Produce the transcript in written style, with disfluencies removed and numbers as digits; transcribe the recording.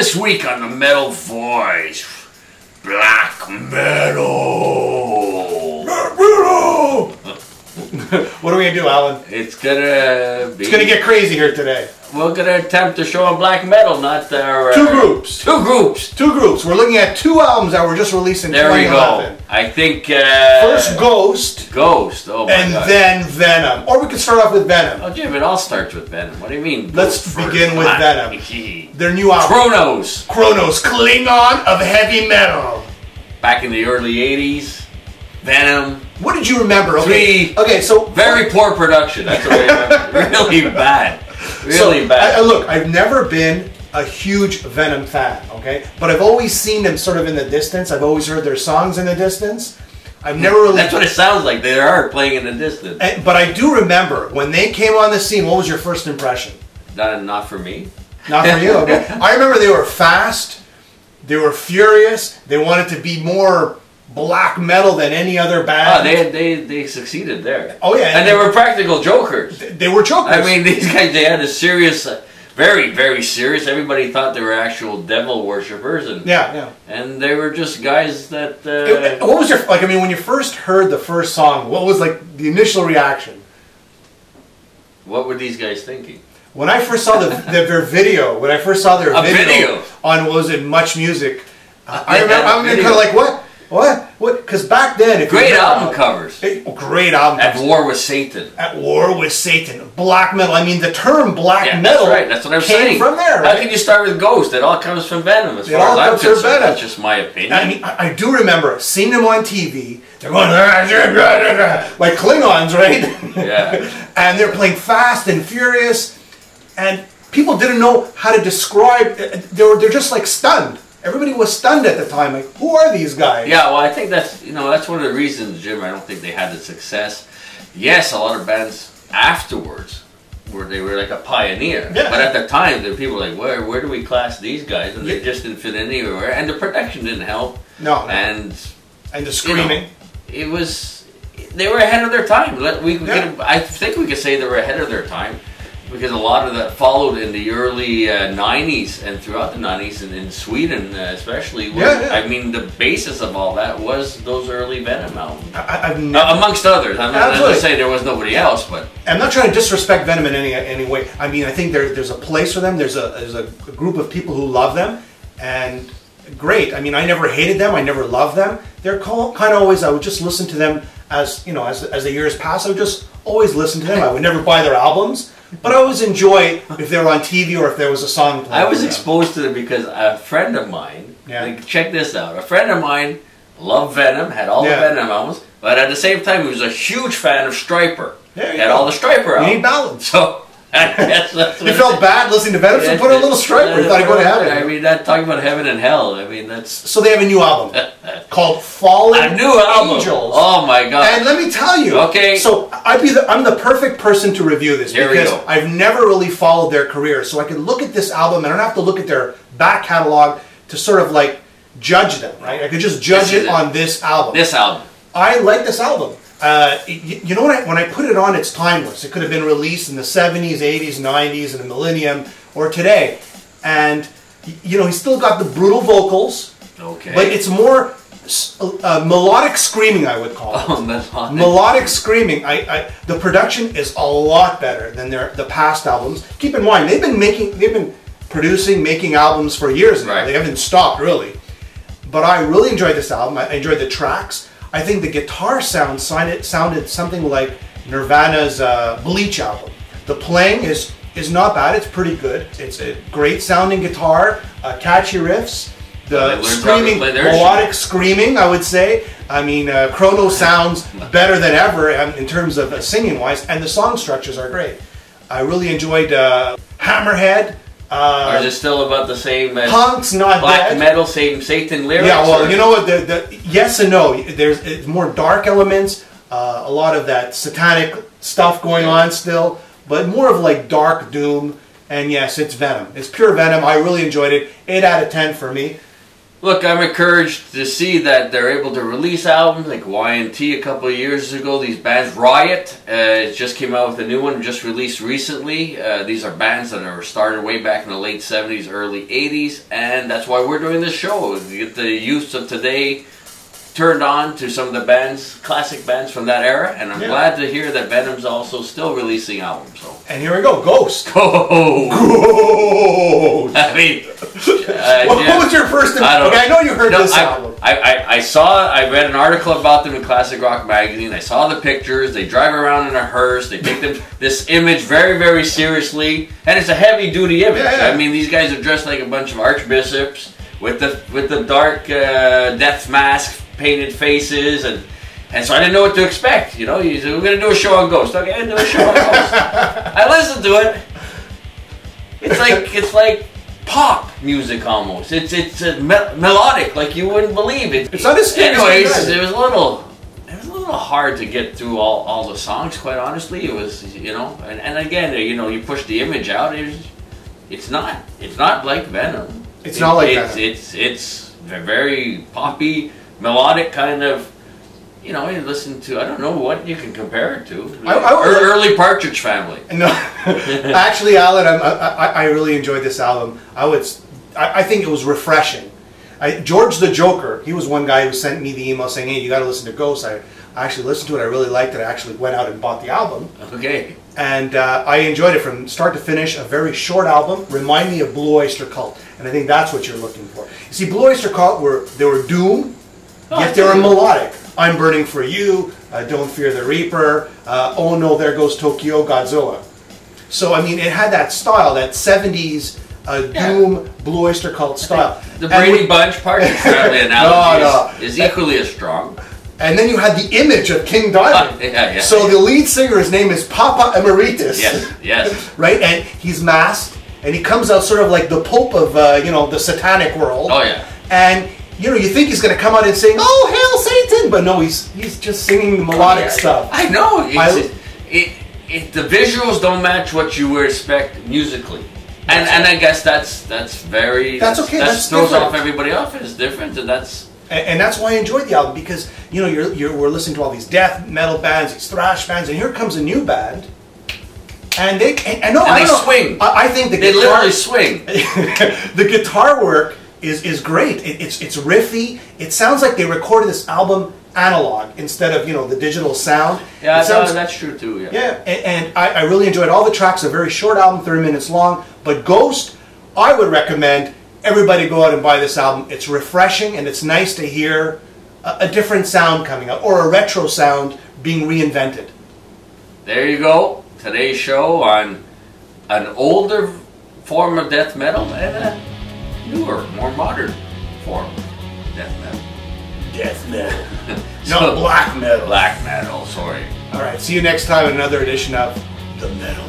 This week on the Metal Voice, black metal. What are we gonna do, Alan? It's gonna get crazy here today. We're gonna attempt to show on black metal, not our two groups. Two groups. We're looking at two albums that were just released in 2011. There we go. I think first Ghost. Oh my and God. then Venom. Or we could start off with Venom. Oh, Jim, it all starts with Venom. What do you mean? Let's begin with Venom. Their new album. Kronos, Klingon of heavy metal. Back in the early '80s, Venom. What did you remember? Okay, so very poor production. That's what I remember. Really bad. Really bad. Look, I've never been a huge Venom fan, okay? But I've always seen them sort of in the distance. I've always heard their songs in the distance. I've never really... That's what it sounds like. They are playing in the distance. But I do remember, when they came on the scene, what was your first impression? Not for me. Not for you, okay. I remember they were fast, they were furious, they wanted to be more black metal than any other band. Oh, they succeeded there. Oh yeah, and they were practical jokers. They were jokers. I mean, these guys, they had a serious, very, very serious. Everybody thought they were actual devil worshippers, and and they were just guys that. What was your when you first heard the first song? What was the initial reaction? What were these guys thinking? When I first saw their video, video on was it Much Music, I remember I'm kind of like what? Because back then, great album covers. Great album covers. At War with Satan. At War with Satan. Black metal. I mean, the term black metal. That's right. That's what I'm saying. From there. How can you start with Ghost? It all comes from Venom. As far as I'm concerned, that's just my opinion. I mean, I do remember seeing them on TV. They're going like Klingons, right? Yeah. And they're playing fast and furious, and people didn't know how to describe. They're just like stunned. Everybody was stunned at the time. Like, who are these guys? Yeah, well, I think that's that's one of the reasons, Jim. I don't think they had the success. Yes, a lot of bands afterwards they were like a pioneer. Yeah. But at the time, the people were like, where do we class these guys? And they just didn't fit anywhere. And the production didn't help. No. And the screaming. They were ahead of their time. I think we could say they were ahead of their time. Because a lot of that followed in the early 90s and throughout the 90s, and in Sweden especially. I mean, the basis of all that was those early Venom albums. Amongst others. I'm not going to say there was nobody else, but... I'm not trying to disrespect Venom in any way. I mean, I think there's a place for them. There's a group of people who love them, and great. I mean, I never hated them. I never loved them. They're kind of always... I would just listen to them as the years pass. I would just always listen to them. I would never buy their albums. But I always enjoy if they were on TV or if there was a song playing. I was exposed to them because a friend of mine, check this out, a friend of mine loved Venom, had all the Venom albums, but at the same time he was a huge fan of Stryper. Had all the Stryper albums. You need balance. So, you felt bad listening to Venom, so put a little Stryper. You thought he'd go to heaven. I mean, talking about heaven and hell, I mean, that's... So they have a new album called Fallen Angels. Oh my God. And let me tell you. Okay. So I'm the perfect person to review this because I've never really followed their career. So I can look at this album and I don't have to look at their back catalog to sort of judge them, right? I could just judge it on this album. This album. I like this album. You know what? When I put it on, it's timeless. It could have been released in the 70s, 80s, 90s, in the millennium, or today. And, he's still got the brutal vocals. Okay. But it's more melodic screaming, I would call it. Oh, melodic. Melodic screaming. The production is a lot better than the past albums. Keep in mind, they've been producing, making albums for years now. They haven't stopped, really. But I really enjoyed this album. I enjoyed the tracks. I think the guitar sound sounded something like Nirvana's Bleach album. The playing is not bad. It's pretty good. It's a great sounding guitar, catchy riffs, the screaming, melodic screaming, I would say. I mean, Kronos sounds better than ever in terms of singing wise, and the song structures are great. I really enjoyed Hammerhead. Or is it still about the same as Punk's Not black Dead? metal, same Satan lyrics? Yeah, well, you know what? Yes and no. It's more dark elements, a lot of that satanic stuff going on still, but more of dark doom. And yes, it's Venom. It's pure Venom. I really enjoyed it. 8 out of 10 for me. Look, I'm encouraged to see that they're able to release albums like Y&T a couple of years ago. These bands, Riot, just came out with a new one, just released recently. These are bands that are started way back in the late 70s, early 80s, and that's why we're doing this show. To get the youth of today turned on to some of the bands, classic bands from that era, and I'm glad to hear that Venom's also still releasing albums. So. And here we go, Ghost. Ghost! I mean, what was your first? I know you heard this album. I read an article about them in Classic Rock magazine. I saw the pictures. They drive around in a hearse. They take this image very, very seriously, and it's a heavy-duty image. I mean, these guys are dressed like a bunch of archbishops with the dark death mask, painted faces, and so I didn't know what to expect. You know, you said, we're going to do a show on Ghost. Okay, do a show on Ghost. I listened to it. It's like pop music almost. It's melodic, like you wouldn't believe it. It's not as scary. Anyways, it was a little hard to get through all the songs. Quite honestly, it was, you know, and again, you know, you push the image out. It's not like Venom. It's not like Venom. It's very poppy, melodic kind of. You know, you listen to, I don't know what you can compare it to. Early Partridge Family. No, actually, Alan, I really enjoyed this album. I think it was refreshing. George the Joker, he was one guy who sent me the email saying, hey, you got to listen to Ghost. I actually listened to it. I really liked it. I actually went out and bought the album. Okay. And I enjoyed it from start to finish. A very short album. Remind me of Blue Oyster Cult. And I think that's what you're looking for. You see, Blue Oyster Cult, they were doom, yet they were melodic. I'm Burning for You, Don't Fear the Reaper, Oh No, There Goes Tokyo, Godzilla. So, I mean, it had that style, that 70s doom, Blue Oyster Cult style. The Brady Bunch Partridge Family analogy is equally as strong. And then you had the image of King Diamond. So the lead singer, his name is Papa Emeritus. Yes. Right? And he's masked, and he comes out sort of like the Pope of, the satanic world. Oh, yeah. And... you know, you think he's going to come out and sing, "Oh, hail Satan," but no, he's just singing melodic stuff. I know. The visuals don't match what you would expect musically, and I guess that's okay. That throws off everybody off. It's different, and that's why I enjoyed the album, because you know we're listening to all these death metal bands, these thrash bands, and here comes a new band. And they swing. I think they literally swing. The guitar work is great. It's riffy. It sounds like they recorded this album analog instead of the digital sound. Yeah, that's true too. Yeah, and I really enjoyed all the tracks. A very short album, 30 minutes long. But Ghost, I would recommend everybody go out and buy this album. It's refreshing, and it's nice to hear a different sound coming out, or a retro sound being reinvented. There you go. Today's show on an older form of death metal and a newer, more modern form of death metal. Death metal. No, black metal. Black metal, sorry. All right, see you next time in another edition of The Metal